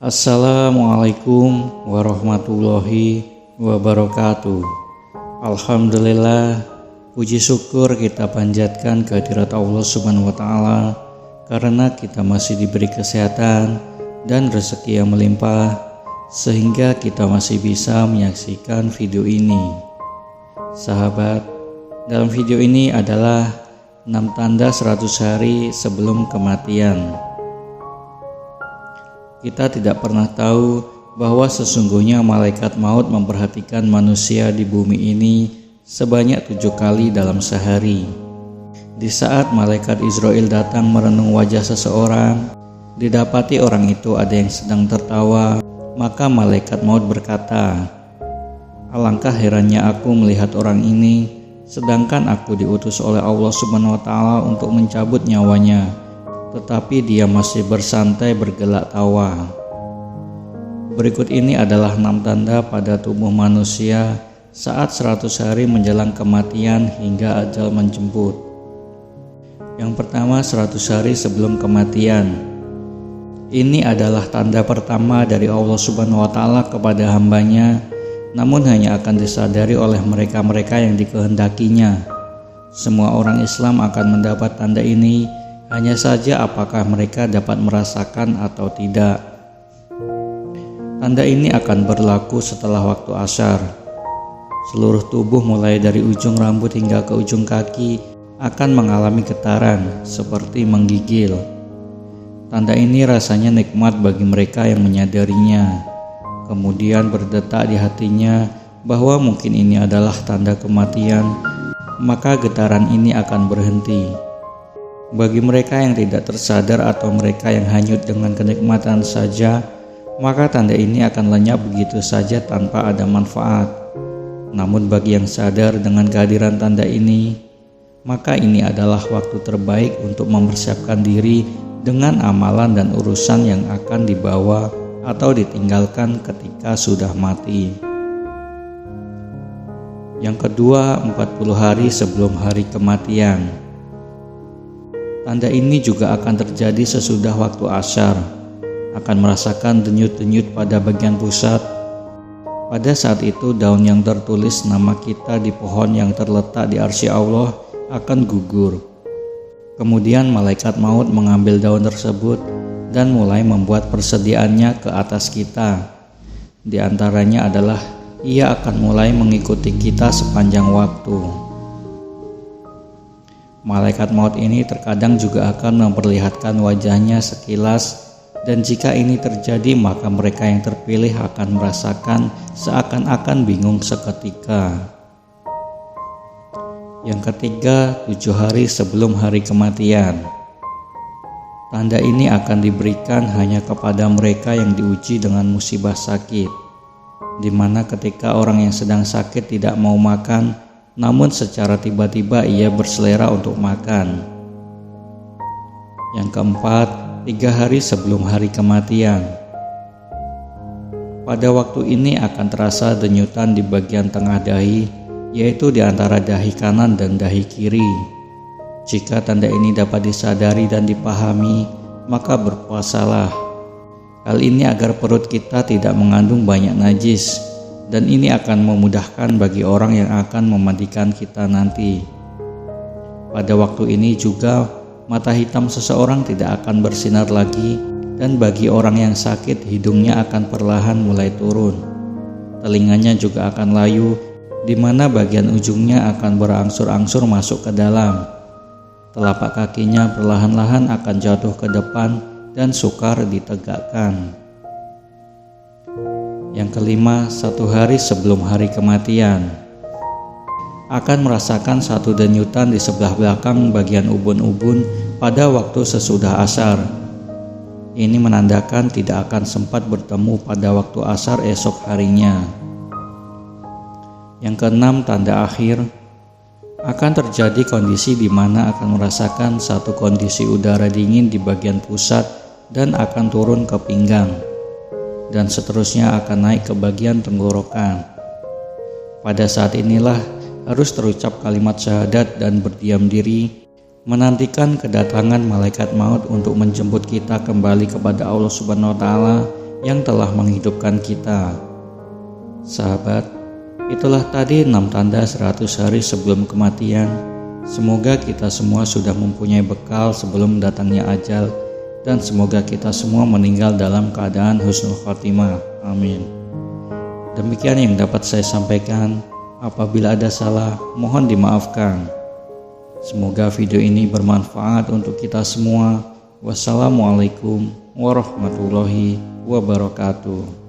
Assalamualaikum warahmatullahi wabarakatuh. Alhamdulillah, puji syukur kita panjatkan kehadirat Allah Subhanahu wa Ta'ala karena kita masih diberi kesehatan dan rezeki yang melimpah sehingga kita masih bisa menyaksikan video ini. Sahabat, dalam video ini adalah 6 tanda 100 hari sebelum kematian. Kita tidak pernah tahu bahwa sesungguhnya malaikat maut memperhatikan manusia di bumi ini sebanyak 7 kali dalam sehari. Di saat malaikat Israel datang merenung wajah seseorang, didapati orang itu ada yang sedang tertawa, maka malaikat maut berkata, "Alangkah herannya aku melihat orang ini, sedangkan aku diutus oleh Allah Subhanahu wa Ta'ala untuk mencabut nyawanya, tetapi dia masih bersantai bergelak tawa." Berikut ini adalah 6 tanda pada tubuh manusia saat 100 hari menjelang kematian hingga ajal menjemput. Yang pertama, 100 hari sebelum kematian. Ini adalah tanda pertama dari Allah Subhanahu wa Ta'ala kepada hambanya, namun hanya akan disadari oleh mereka-mereka yang dikehendakinya. Semua orang Islam akan mendapat tanda ini, hanya saja apakah mereka dapat merasakan atau tidak. Tanda ini akan berlaku setelah waktu Ashar. Seluruh tubuh mulai dari ujung rambut hingga ke ujung kaki akan mengalami getaran seperti menggigil. Tanda ini rasanya nikmat bagi mereka yang menyadarinya. Kemudian berdetak di hatinya bahwa mungkin ini adalah tanda kematian, maka getaran ini akan berhenti. Bagi mereka yang tidak tersadar atau mereka yang hanyut dengan kenikmatan saja, maka tanda ini akan lenyap begitu saja tanpa ada manfaat. Namun bagi yang sadar dengan kehadiran tanda ini, maka ini adalah waktu terbaik untuk mempersiapkan diri dengan amalan dan urusan yang akan dibawa atau ditinggalkan ketika sudah mati. Yang kedua, 40 hari sebelum hari kematian. Tanda ini juga akan terjadi sesudah waktu Ashar. Akan merasakan denyut-denyut pada bagian pusat. Pada saat itu daun yang tertulis nama kita di pohon yang terletak di arsy Allah akan gugur. Kemudian malaikat maut mengambil daun tersebut dan mulai membuat persediaannya ke atas kita. Di antaranya adalah ia akan mulai mengikuti kita sepanjang waktu. Malaikat maut ini terkadang juga akan memperlihatkan wajahnya sekilas, dan jika ini terjadi maka mereka yang terpilih akan merasakan seakan-akan bingung seketika. Yang ketiga, 7 hari sebelum hari kematian. Tanda ini akan diberikan hanya kepada mereka yang diuji dengan musibah sakit, di mana ketika orang yang sedang sakit tidak mau makan, namun secara tiba-tiba ia berselera untuk makan. Yang keempat, 3 hari sebelum hari kematian. Pada waktu ini akan terasa denyutan di bagian tengah dahi, yaitu di antara dahi kanan dan dahi kiri. Jika tanda ini dapat disadari dan dipahami, maka berpuasalah. Hal ini agar perut kita tidak mengandung banyak najis, dan ini akan memudahkan bagi orang yang akan memandikan kita nanti. Pada waktu ini juga mata hitam seseorang tidak akan bersinar lagi, dan bagi orang yang sakit hidungnya akan perlahan mulai turun. Telinganya juga akan layu, di mana bagian ujungnya akan berangsur-angsur masuk ke dalam. Telapak kakinya perlahan-lahan akan jatuh ke depan dan sukar ditegakkan. Yang kelima, 1 hari sebelum hari kematian. Akan merasakan satu denyutan di sebelah belakang bagian ubun-ubun pada waktu sesudah Ashar. Ini menandakan tidak akan sempat bertemu pada waktu Ashar esok harinya. Yang keenam, tanda akhir. Akan terjadi kondisi di mana akan merasakan satu kondisi udara dingin di bagian pusat dan akan turun ke pinggang, dan seterusnya akan naik ke bagian tenggorokan. Pada saat inilah harus terucap kalimat syahadat dan berdiam diri, menantikan kedatangan malaikat maut untuk menjemput kita kembali kepada Allah Subhanahu wa Ta'ala yang telah menghidupkan kita. Sahabat, itulah tadi 6 tanda 100 hari sebelum kematian. Semoga kita semua sudah mempunyai bekal sebelum datangnya ajal, dan semoga kita semua meninggal dalam keadaan husnul khotimah. Amin. Demikian yang dapat saya sampaikan. Apabila ada salah, mohon dimaafkan. Semoga video ini bermanfaat untuk kita semua. Wassalamualaikum warahmatullahi wabarakatuh.